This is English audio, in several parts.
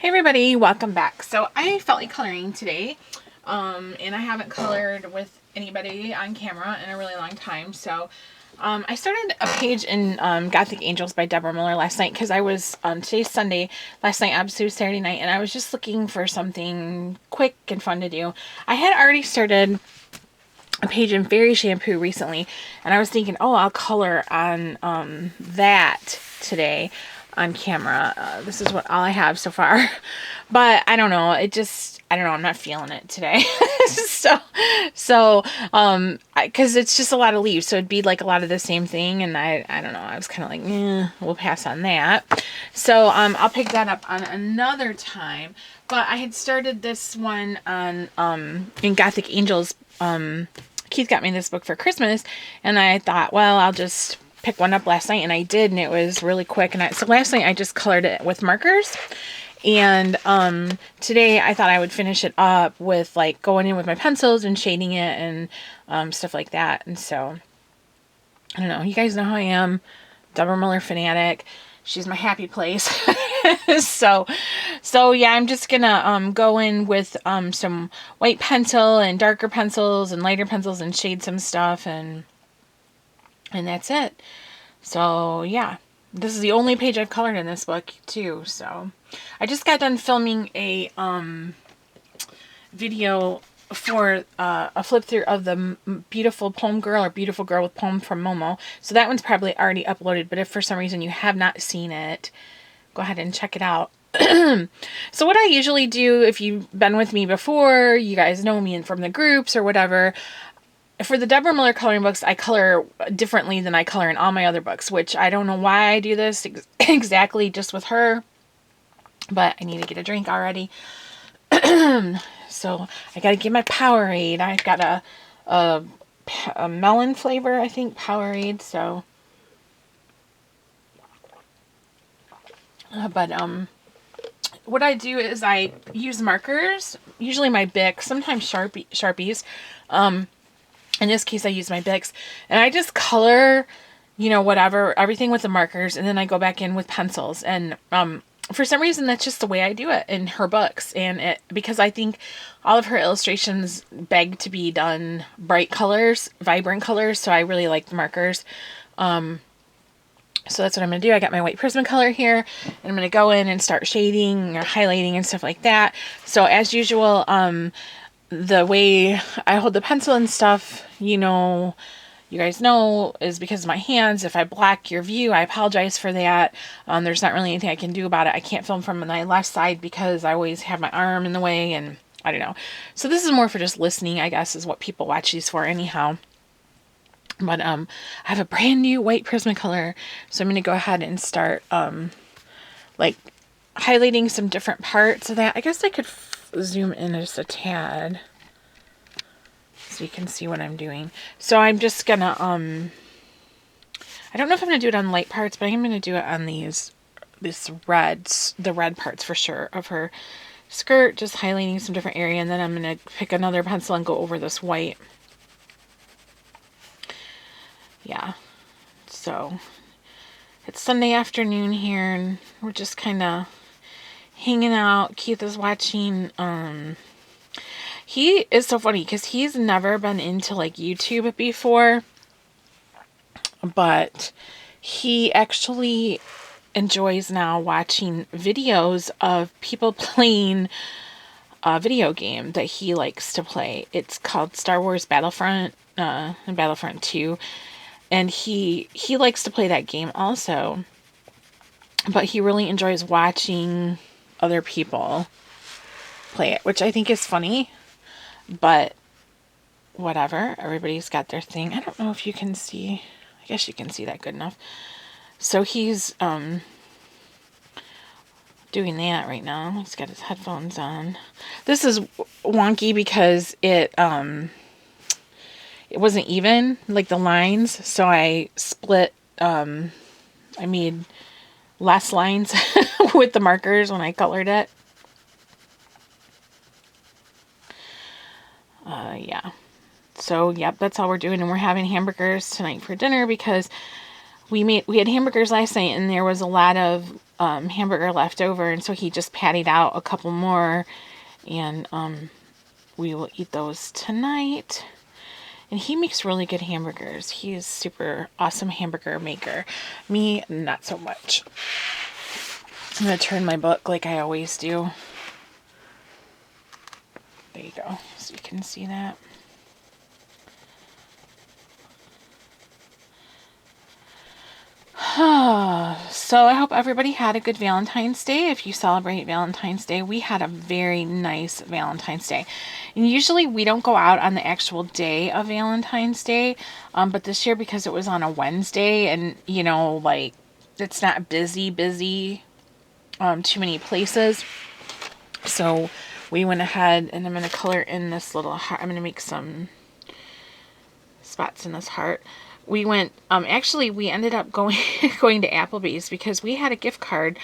Hey everybody, welcome back. So I felt like coloring today, and I haven't colored with anybody on camera in a really long time. So I started a page in Gothic Angels by Deborah Muller last night because I was, today's Sunday, last night absolute Saturday night, and I was just looking for something quick and fun to do. I had already started a page in Fairy Shampoo recently, and I was thinking, oh, I'll color on that today on camera. This is all I have so far, but I don't know. I don't know. I'm not feeling it today. Because it's just a lot of leaves, so it'd be like a lot of the same thing, and I don't know. I was kind of like, we'll pass on that. So I'll pick that up on another time. But I had started this one on in Gothic Angels. Keith got me this book for Christmas, and I thought, well, I'll just pick one up last night, and I did, and it was really quick. So last night I just colored it with markers, and today I thought I would finish it up with like going in with my pencils and shading it and stuff like that. And so I don't know, you guys know how I am, Deborah Muller fanatic. She's my happy place. So yeah, I'm just gonna go in with some white pencil and darker pencils and lighter pencils and shade some stuff, and that's it. So yeah, this is the only page I've colored in this book too. So I just got done filming a video for a flip through of the Beautiful Poem Girl, or Beautiful Girl with Poem from Momo. So that one's probably already uploaded, but if for some reason you have not seen it, go ahead and check it out. So what I usually do, if you've been with me before, you guys know me and from the groups or whatever, for the Deborah Muller coloring books, I color differently than I color in all my other books, which I don't know why I do this exactly just with her, but I need to get a drink already. So I got to get my Powerade. I've got a melon flavor, I think, Powerade. So, what I do is I use markers, usually my Bic, sometimes Sharpies. In this case, I use my Bics, and I just color, whatever, everything with the markers, and then I go back in with pencils. And for some reason, that's just the way I do it in her books, and because I think all of her illustrations beg to be done bright colors, vibrant colors, so I really like the markers. So that's what I'm going to do. I got my white Prismacolor here, and I'm going to go in and start shading or highlighting and stuff like that. So as usual, the way I hold the pencil and stuff, you guys know, is because of my hands. If I block your view, I apologize for that. There's not really anything I can do about it. I can't film from my left side because I always have my arm in the way, and I don't know. So this is more for just listening, I guess, is what people watch these for anyhow. But I have a brand new white Prismacolor, so I'm going to go ahead and start like highlighting some different parts of that. I guess I could zoom in just a tad so you can see what I'm doing. So I'm just gonna I don't know if I'm gonna do it on light parts, but I'm gonna do it on the red parts for sure of her skirt, just highlighting some different area, and then I'm gonna pick another pencil and go over this white. Yeah, so it's Sunday afternoon here, and we're just kind of hanging out. Keith is watching. He is so funny because he's never been into like YouTube before, but he actually enjoys now watching videos of people playing a video game that he likes to play. It's called Star Wars Battlefront and Battlefront 2. And he likes to play that game also, but he really enjoys watching other people play it, which I think is funny, but whatever. Everybody's got their thing. I don't know if you can see. I guess you can see that good enough. So he's doing that right now. He's got his headphones on. This is wonky because it wasn't even, like the lines, so I split, I made less lines with the markers when I colored it. Yeah. So, yep, that's all we're doing, and we're having hamburgers tonight for dinner because we had hamburgers last night, and there was a lot of hamburger left over, and so he just patted out a couple more, and we will eat those tonight. And he makes really good hamburgers. He is super awesome hamburger maker. Me, not so much. I'm going to turn my book like I always do. There you go, so you can see that. So I hope everybody had a good Valentine's Day. If you celebrate Valentine's Day, we had a very nice Valentine's Day. And usually we don't go out on the actual day of Valentine's Day, but this year, because it was on a Wednesday, and you know, like, it's not busy, too many places. So we went ahead, and I'm going to color in this little heart. I'm going to make some spots in this heart. We went, actually, we ended up going to Applebee's because we had a gift card.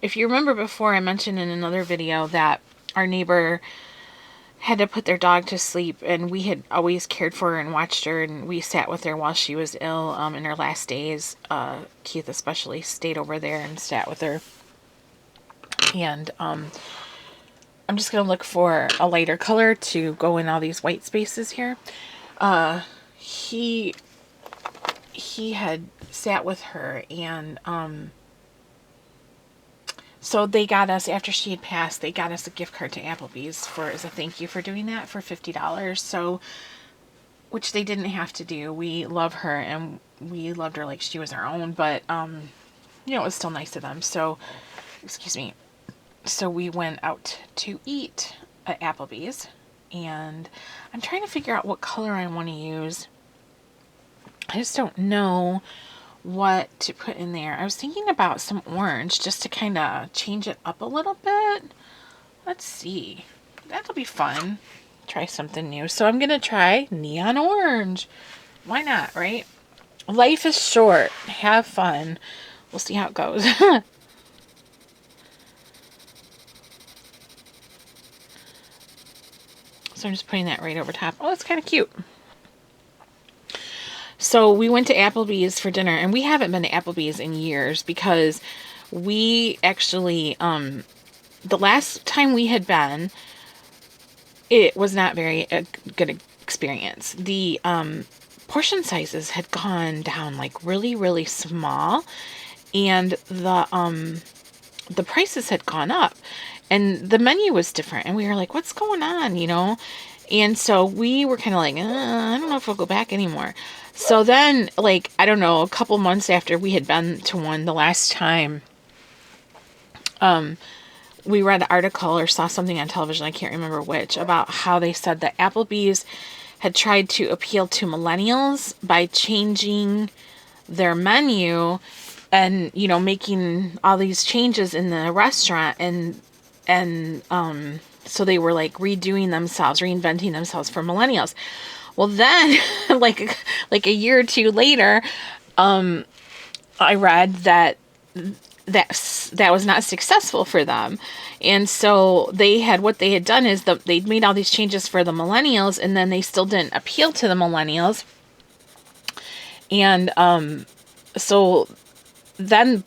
If you remember before, I mentioned in another video that our neighbor had to put their dog to sleep, and we had always cared for her and watched her, and we sat with her while she was ill in her last days. Keith especially stayed over there and sat with her. And I'm just going to look for a lighter color to go in all these white spaces here. He had sat with her, and so they got us, after she had passed, they got us a gift card to Applebee's as a thank you for doing that, for $50. So, which they didn't have to do. We love her, and we loved her like she was our own, but you know, it was still nice of them. So, excuse me. So we went out to eat at Applebee's, and I'm trying to figure out what color I want to use. I just don't know what to put in there. I was thinking about some orange just to kind of change it up a little bit. Let's see. That'll be fun. Try something new. So I'm going to try neon orange. Why not, right? Life is short. Have fun. We'll see how it goes. So I'm just putting that right over top. Oh, it's kind of cute. So we went to Applebee's for dinner, and we haven't been to Applebee's in years because we actually, the last time we had been, it was not very good experience. The portion sizes had gone down like really, really small, and the prices had gone up, and the menu was different, and we were like, what's going on, you know? And so we were kind of like, I don't know if we'll go back anymore. So then, like, I don't know, a couple months after we had been to one the last time, we read an article or saw something on television, I can't remember which, about how they said that Applebee's had tried to appeal to millennials by changing their menu and, you know, making all these changes in the restaurant, and so they were like reinventing themselves for millennials. Well, then, like a year or two later, I read that was not successful for them. And so what they had done is they'd made all these changes for the millennials, and then they still didn't appeal to the millennials. And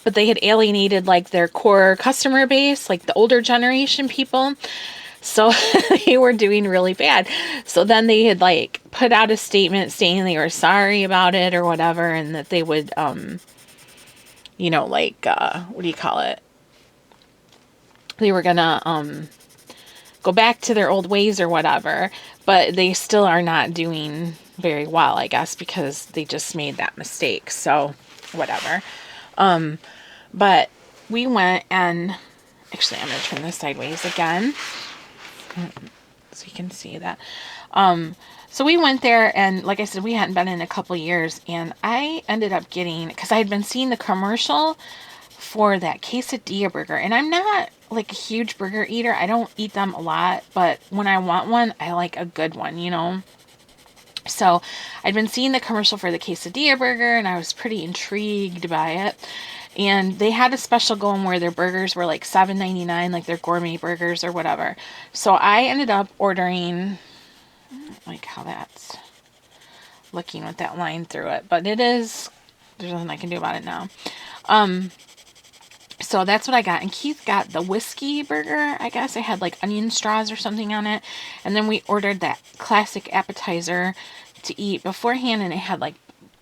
but they had alienated like their core customer base, like the older generation people. So they were doing really bad. So then they had like put out a statement saying they were sorry about it or whatever, and that they would, you know, like, what do you call it? They were gonna, go back to their old ways or whatever, but they still are not doing very well, I guess, because they just made that mistake. So whatever. But we went, and actually I'm going to turn this sideways again, so you can see that. So we went there, and like I said, we hadn't been in a couple years, and I ended up getting, because I had been seeing the commercial for that quesadilla burger, and I'm not like a huge burger eater. I don't eat them a lot, but when I want one, I like a good one, you know? So I'd been seeing the commercial for the quesadilla burger, and I was pretty intrigued by it. And they had a special going where their burgers were like $7.99, like their gourmet burgers or whatever. So I ended up ordering, I don't like how that's looking with that line through it, but it is, there's nothing I can do about it now. So that's what I got. And Keith got the whiskey burger. I guess it had like onion straws or something on it. And then we ordered that classic appetizer to eat beforehand. And it had like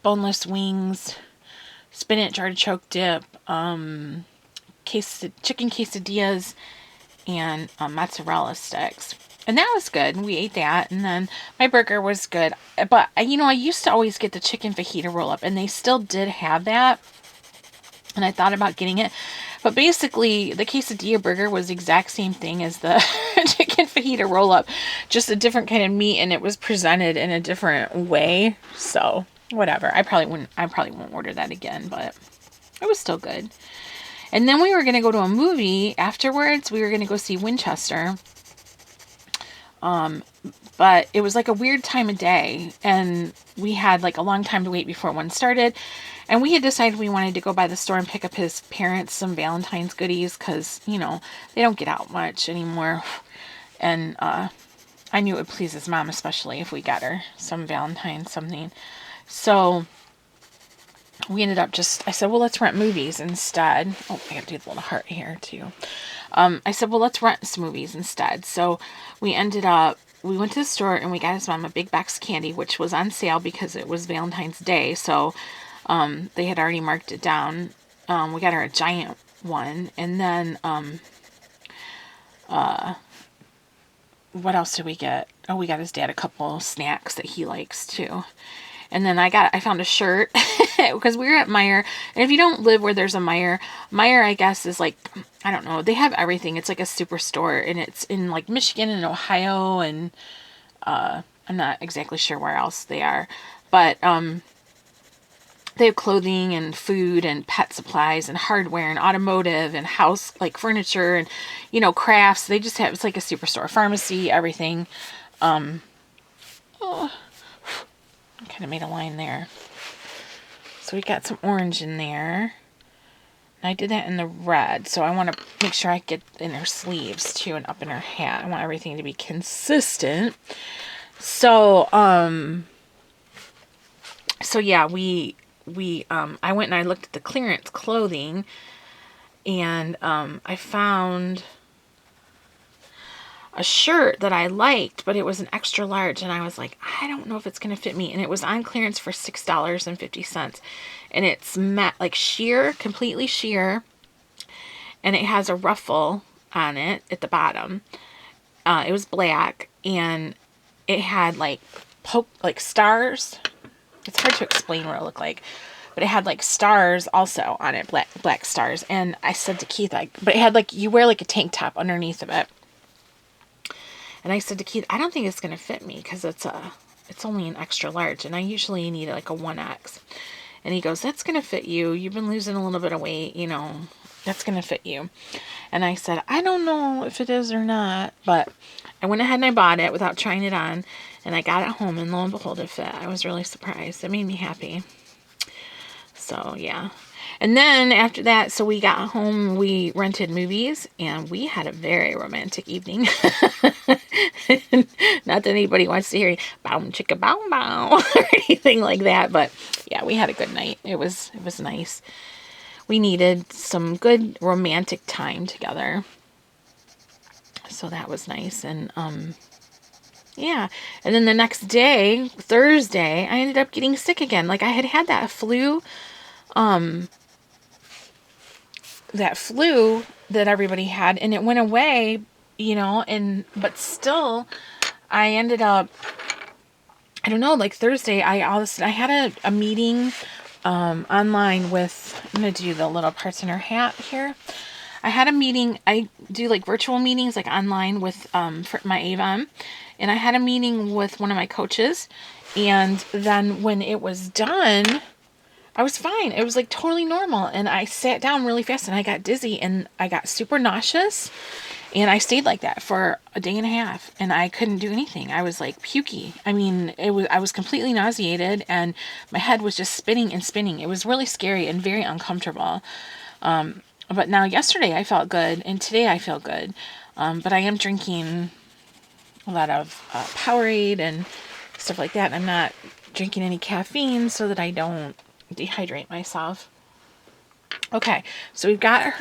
boneless wings, spinach artichoke dip, chicken quesadillas, and mozzarella sticks. And that was good. And we ate that. And then my burger was good. But, I used to always get the chicken fajita roll-up. And they still did have that. And I thought about getting it. But basically, the quesadilla burger was the exact same thing as the chicken fajita roll-up. Just a different kind of meat. And it was presented in a different way. So, whatever. I probably won't order that again. But it was still good. And then we were going to go to a movie afterwards. We were going to go see Winchester. But it was like a weird time of day. And we had like a long time to wait before one started. And we had decided we wanted to go by the store and pick up his parents some Valentine's goodies. Because, they don't get out much anymore. And I knew it would please his mom, especially if we got her some Valentine's something. So we ended up I said, well, let's rent movies instead. Oh, I have to do the little heart here too. I said, well, let's rent some movies instead. So we went to the store and we got his mom a big box of candy, which was on sale because it was Valentine's Day. So they had already marked it down. We got her a giant one. And then what else did we get? Oh, we got his dad a couple snacks that he likes too. And then I found a shirt because we were at Meijer. And if you don't live where there's a Meijer, I guess is like, I don't know. They have everything. It's like a superstore and it's in like Michigan and Ohio. And I'm not exactly sure where else they are. But they have clothing and food and pet supplies and hardware and automotive and house like furniture and, crafts. They just have, it's like a superstore, pharmacy, everything. I kind of made a line there. So we got some orange in there. And I did that in the red. So I want to make sure I get in her sleeves too and up in her hat. I want everything to be consistent. So, yeah, I went and I looked at the clearance clothing and, I found a shirt that I liked, but it was an extra large, and I was like, I don't know if it's going to fit me, and it was on clearance for $6.50, and it's matte, like sheer, completely sheer, and it has a ruffle on it at the bottom. It was black, and it had like stars. It's hard to explain what it looked like, but it had like stars also on it, black stars, and I said to Keith, but it had like, you wear like a tank top underneath of it. And I said to Keith, I don't think it's going to fit me because it's only an extra large. And I usually need like a 1X. And he goes, that's going to fit you. You've been losing a little bit of weight, that's going to fit you. And I said, I don't know if it is or not. But I went ahead and I bought it without trying it on. And I got it home and lo and behold, it fit. I was really surprised. It made me happy. So, yeah. And then after that, so we got home, we rented movies, and we had a very romantic evening. Not that anybody wants to hear bow chicka bow bow or anything like that, but yeah, we had a good night. It was nice. We needed some good romantic time together. So that was nice. And yeah. And then the next day, Thursday, I ended up getting sick again. Like I had that flu that everybody had, and it went away, but still I ended up, I don't know, like Thursday, I had a meeting, online with, I'm going to do the little parts in her hat here. I had a meeting, I do like virtual meetings, like online with, for my Avon, and I had a meeting with one of my coaches, and then when it was done, I was fine. It was like totally normal. And I sat down really fast and I got dizzy and I got super nauseous. And I stayed like that for a day and a half and I couldn't do anything. I was like pukey. I mean, I was completely nauseated and my head was just spinning and spinning. It was really scary and very uncomfortable. But now yesterday I felt good and today I feel good. But I am drinking a lot of Powerade and stuff like that. And I'm not drinking any caffeine so that I don't dehydrate myself. Okay, so we've got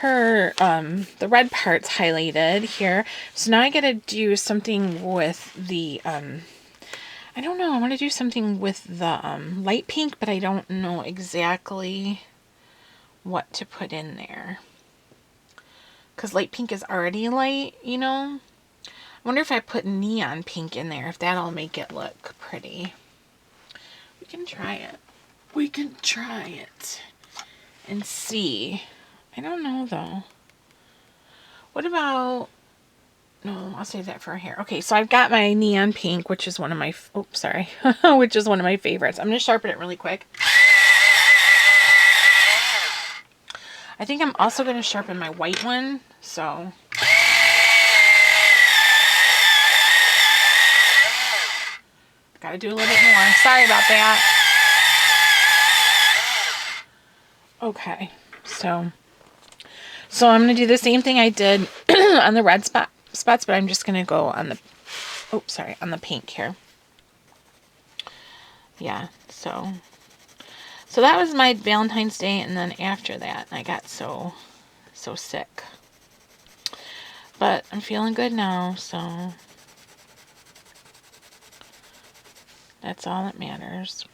the red parts highlighted here. So now I gotta do something with the, I don't know, I want to do something with the light pink, but I don't know exactly what to put in there. Because light pink is already light, you know? I wonder if I put neon pink in there, if that'll make it look pretty. We can try it. We can try it and see. I don't know, though. What about... No, I'll save that for our hair. Okay, so I've got my neon pink, which is one of my... Oops, sorry. Which is one of my favorites. I'm going to sharpen it really quick. I think I'm also going to sharpen my white one, so... Gotta do a little bit more. Sorry about that. Okay, so I'm going to do the same thing I did on the red spots, but I'm just going to go on the... Oops, sorry, on the pink here. Yeah, so that was my Valentine's Day, and then after that, I got so sick. But I'm feeling good now, so that's all that matters.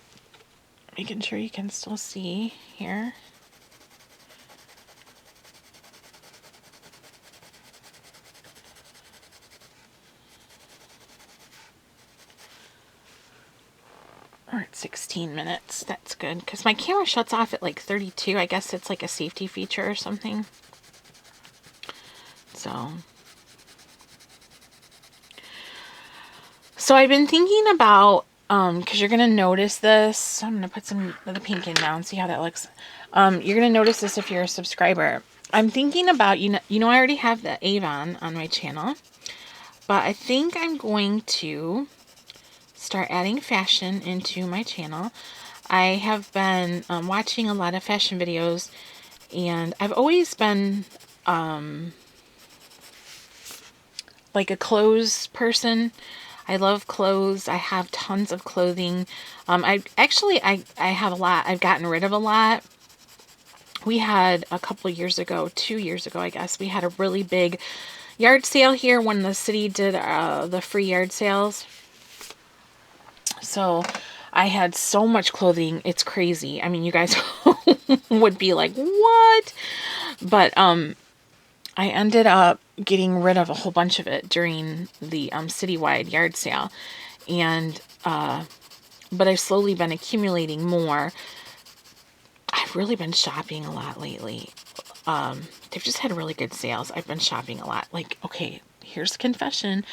Making sure you can still see here. We're at 16 minutes. That's good, because my camera shuts off at like 32. I guess it's like a safety feature or something. So I've been thinking about, because you're going to notice this. I'm going to put some of the pink in now and see how that looks. You're going to notice this if you're a subscriber. I'm thinking about, I already have the Avon on my channel, but I think I'm going to start adding fashion into my channel. I have been watching a lot of fashion videos, and I've always been like a clothes person. I love clothes. I have tons of clothing. I have a lot. I've gotten rid of a lot. We had a couple of years ago, 2 years ago, I guess, we had a really big yard sale here when the city did the free yard sales. So I had so much clothing. It's crazy. I mean, you guys would be like, what? But I ended up getting rid of a whole bunch of it during the citywide yard sale. And but I've slowly been accumulating more. I've really been shopping a lot lately. They've just had really good sales. I've been shopping a lot. Like, okay, here's a confession.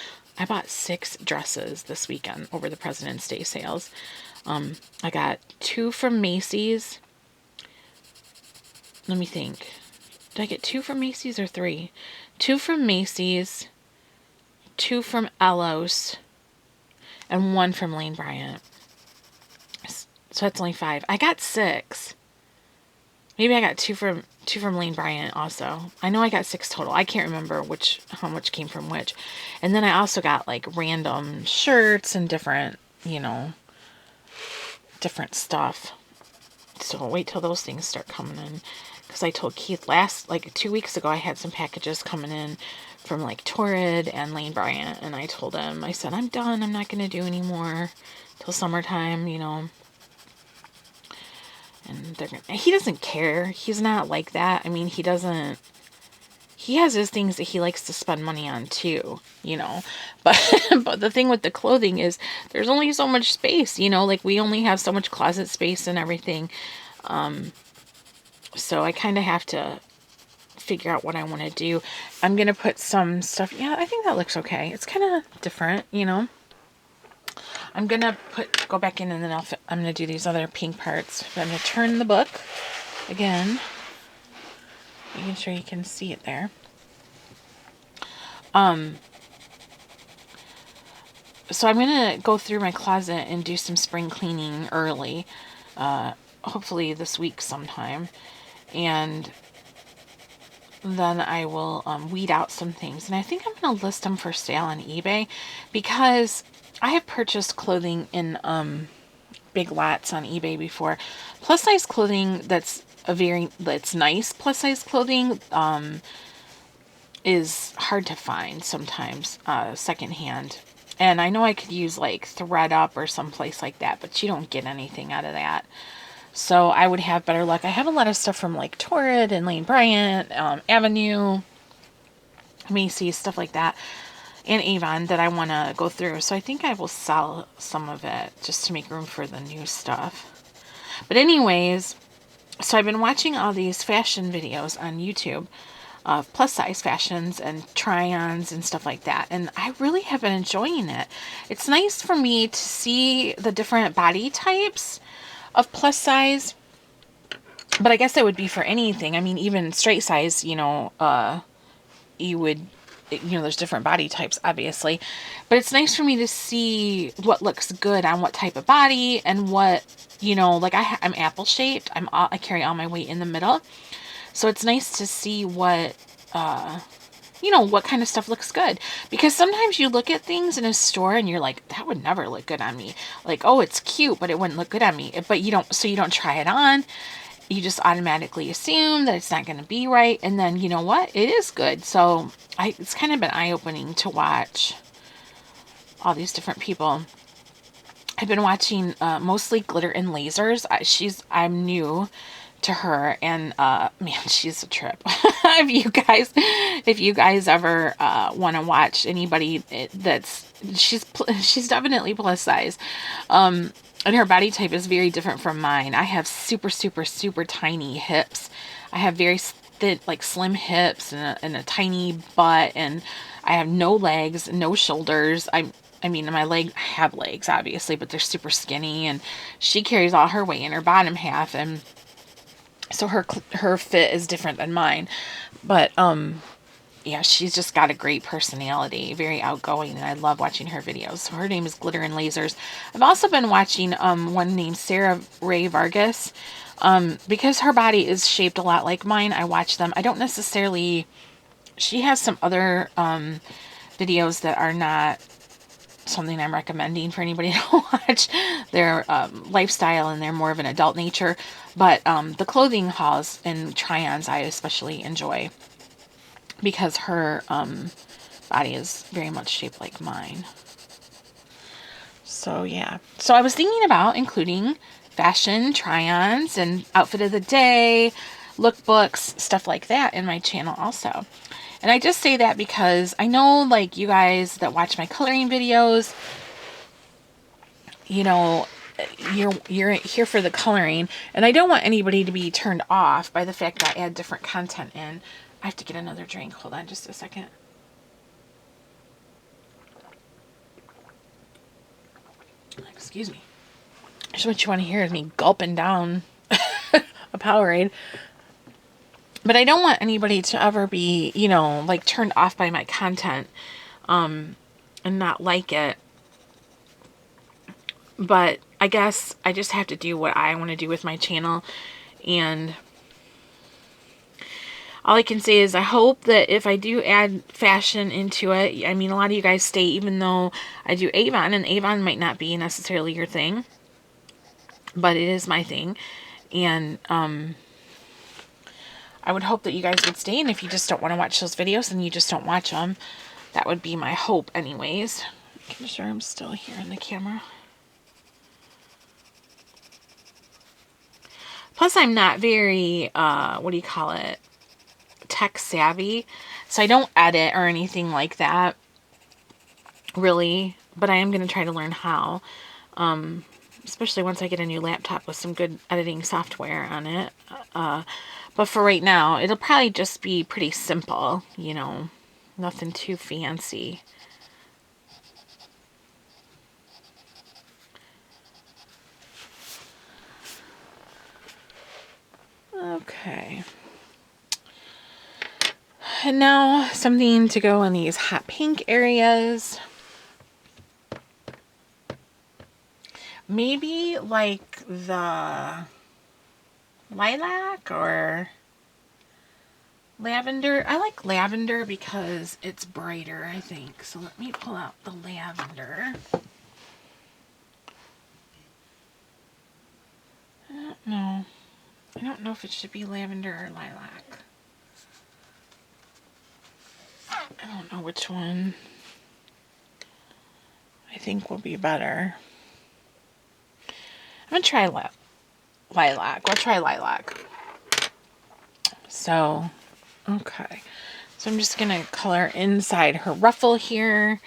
I bought 6 dresses this weekend over the President's Day sales. I got 2 from Macy's. Let me think. Did I get 2 from Macy's or 3? 2 from Macy's, 2 from Ellos, and 1 from Lane Bryant. So that's only 5. I got 6. Maybe I got 2 from Lane Bryant also. I know I got 6 total. I can't remember how much came from which. And then I also got like random shirts and different, different stuff. So wait till those things start coming in. Because I told Keith 2 weeks ago, I had some packages coming in from like Torrid and Lane Bryant. And I told him, I said, I'm done. I'm not going to do any more till summertime, And he doesn't care. He's not like that. I mean, he has his things that he likes to spend money on too, But the thing with the clothing is there's only so much space, like we only have so much closet space and everything. So I kind of have to figure out what I want to do. I'm going to put some stuff. Yeah, I think that looks okay. It's kind of different, I'm going to go back in and then I'm going to do these other pink parts. But I'm going to turn the book again, making sure you can see it there. So I'm going to go through my closet and do some spring cleaning early, hopefully this week sometime. And then I will weed out some things. And I think I'm going to list them for sale on eBay because I have purchased clothing in big lots on eBay before. Plus size clothing that's that's nice plus size clothing is hard to find sometimes secondhand. And I know I could use like ThredUp or someplace like that, but you don't get anything out of that. So I would have better luck. I have a lot of stuff from like Torrid and Lane Bryant, Avenue, Macy's, stuff like that, and Avon that I want to go through. So I think I will sell some of it just to make room for the new stuff. But anyways, so I've been watching all these fashion videos on YouTube of plus size fashions and try-ons and stuff like that. And I really have been enjoying it. It's nice for me to see the different body types of plus size. But I guess that would be for anything. I mean, even straight size, you know, you would, you know, there's different body types, obviously. But it's nice for me to see what looks good on what type of body and what, you know, like I'm apple shaped. I carry all my weight in the middle. So it's nice to see what, you know, what kind of stuff looks good. Because sometimes you look at things in a store and you're like, that would never look good on me. Like, oh, it's cute, but it wouldn't look good on me. But you don't try it on. You just automatically assume that it's not going to be right. And then, you know what? It is good. So it's kind of been eye-opening to watch all these different people. I've been watching mostly Glitter and Lasers. I'm new to her, and man, she's a trip. If you guys ever want to watch anybody she's definitely plus size, and her body type is very different from mine. I have super tiny hips. I have very thin, like slim hips and a tiny butt, and I have no legs, no shoulders. I mean, I have legs, obviously, but they're super skinny, and she carries all her weight in her bottom half, and so her fit is different than mine. But, yeah, she's just got a great personality, very outgoing, and I love watching her videos. So her name is Glitter and Lasers. I've also been watching, one named Sarah Ray Vargas, because her body is shaped a lot like mine. I watch them. I don't necessarily, she has some other, videos that are not something I'm recommending for anybody to watch. They're lifestyle and they're more of an adult nature. But the clothing hauls and try-ons I especially enjoy because her body is very much shaped like mine. So yeah. So I was thinking about including fashion try-ons and outfit of the day, lookbooks, stuff like that in my channel also. And I just say that because I know, like, you guys that watch my coloring videos, you know, you're here for the coloring, and I don't want anybody to be turned off by the fact that I add different content in. I have to get another drink. Hold on just a second. Excuse me. Just what you want to hear is me gulping down a Powerade. But I don't want anybody to ever be, you know, like turned off by my content, and not like it. But I guess I just have to do what I want to do with my channel. And all I can say is I hope that if I do add fashion into it, I mean, a lot of you guys stay even though I do Avon, and Avon might not be necessarily your thing, but it is my thing. And, I would hope that you guys would stay, and if you just don't want to watch those videos, then you just don't watch them. That would be my hope anyways. I'm sure I'm still here in the camera. Plus, I'm not very, what do you call it, tech savvy. So I don't edit or anything like that, really. But I am going to try to learn how. Especially once I get a new laptop with some good editing software on it. But for right now, it'll probably just be pretty simple, you know, nothing too fancy. Okay. And now something to go in these hot pink areas. Maybe like the lilac or lavender. I like lavender because it's brighter, I think. So let me pull out the lavender. I don't know. I don't know if it should be lavender or lilac. I don't know which one I think will be better. I'm going to try lilac. We'll try lilac. So, okay. So I'm just going to color inside her ruffle here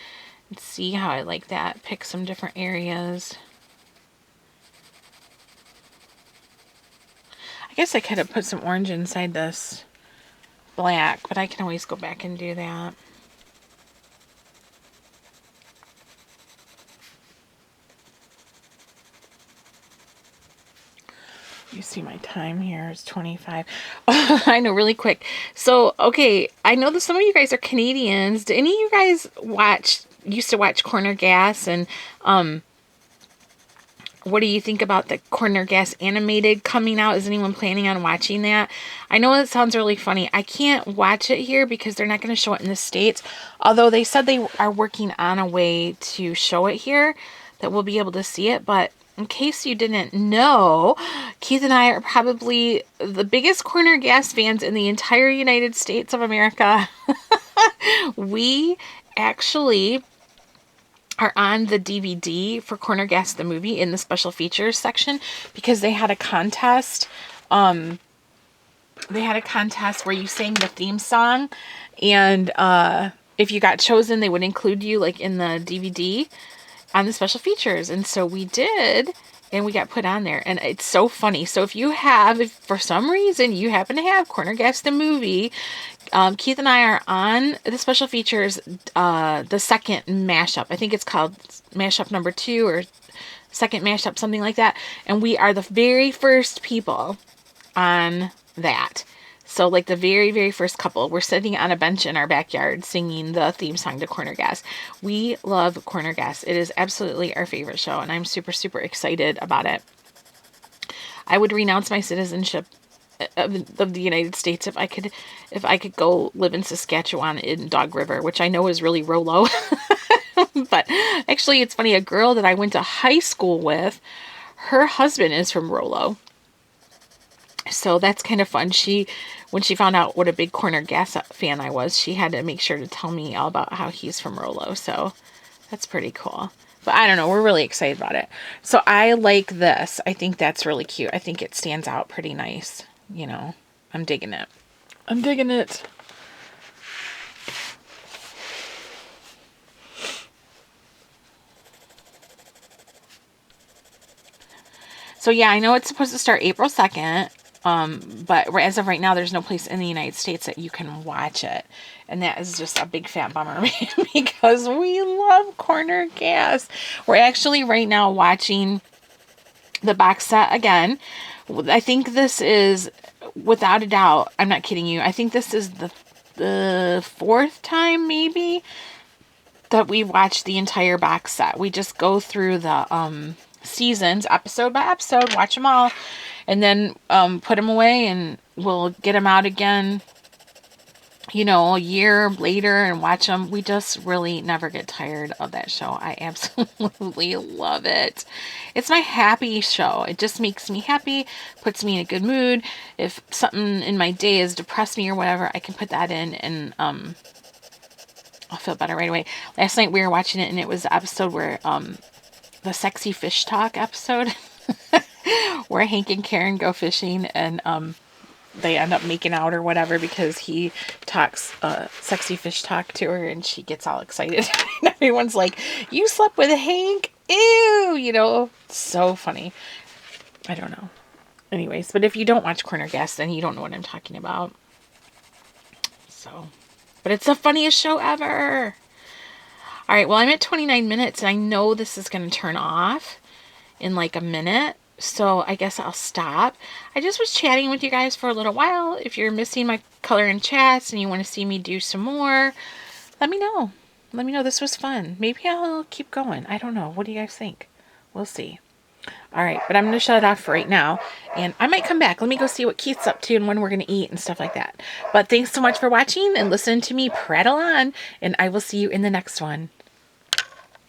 and see how I like that. Pick some different areas. I guess I could have put some orange inside this black, but I can always go back and do that. You see my time here is 25. Oh, I know, really quick. So, okay, I know that some of you guys are Canadians. Do any of you guys used to watch Corner Gas? And what do you think about the Corner Gas animated coming out? Is anyone planning on watching that? I know it sounds really funny. I can't watch it here because they're not going to show it in the States. Although they said they are working on a way to show it here that we'll be able to see it. But in case you didn't know, Keith and I are probably the biggest Corner Gas fans in the entire United States of America. We actually are on the DVD for Corner Gas the movie in the special features section because they had a contest. They had a contest where you sang the theme song, and if you got chosen, they would include you like in the DVD on the special features. And so we did, and we got put on there, and it's so funny. So if for some reason you happen to have Corner Gas the movie, Keith and I are on the special features, the second mashup. I think it's called mashup number 2 or second mashup, something like that. And we are the very first people on that. So like the very, very first couple, we're sitting on a bench in our backyard singing the theme song to Corner Gas. We love Corner Gas. It is absolutely our favorite show, and I'm super, super excited about it. I would renounce my citizenship of the United States if I could go live in Saskatchewan in Dog River, which I know is really Rollo. But actually, it's funny. A girl that I went to high school with, her husband is from Rollo. So that's kind of fun. When she found out what a big Corner Gas fan I was, she had to make sure to tell me all about how he's from Rollo. So that's pretty cool. But I don't know. We're really excited about it. So I like this. I think that's really cute. I think it stands out pretty nice. You know, I'm digging it. I'm digging it. So yeah, I know it's supposed to start April 2nd. But as of right now, there's no place in the United States that you can watch it. And that is just a big fat bummer because we love Corner Gas. We're actually right now watching the box set again. I think this is, without a doubt, I'm not kidding you, I think this is the 4th time maybe that we watched the entire box set. We just go through the seasons, episode by episode, watch them all, and then put them away, and we'll get them out again, you know, a year later and watch them. We just really never get tired of that show. I absolutely love it. It's my happy show. It just makes me happy, puts me in a good mood. If something in my day has depressed me or whatever, I can put that in, and I'll feel better right away. Last night we were watching it, and it was the episode where the sexy fish talk episode where Hank and Karen go fishing, and they end up making out or whatever because he talks sexy fish talk to her, and she gets all excited. And everyone's like, "You slept with Hank? Ew!" You know, so funny. I don't know. Anyways, but if you don't watch Corner Gas, then you don't know what I'm talking about. So, but it's the funniest show ever. All right, well, I'm at 29 minutes, and I know this is going to turn off in like a minute. So I guess I'll stop. I just was chatting with you guys for a little while. If you're missing my color and chats and you want to see me do some more, let me know. Let me know. This was fun. Maybe I'll keep going. I don't know. What do you guys think? We'll see. All right, but I'm going to shut it off for right now, and I might come back. Let me go see what Keith's up to and when we're going to eat and stuff like that. But thanks so much for watching and listening to me prattle on, and I will see you in the next one.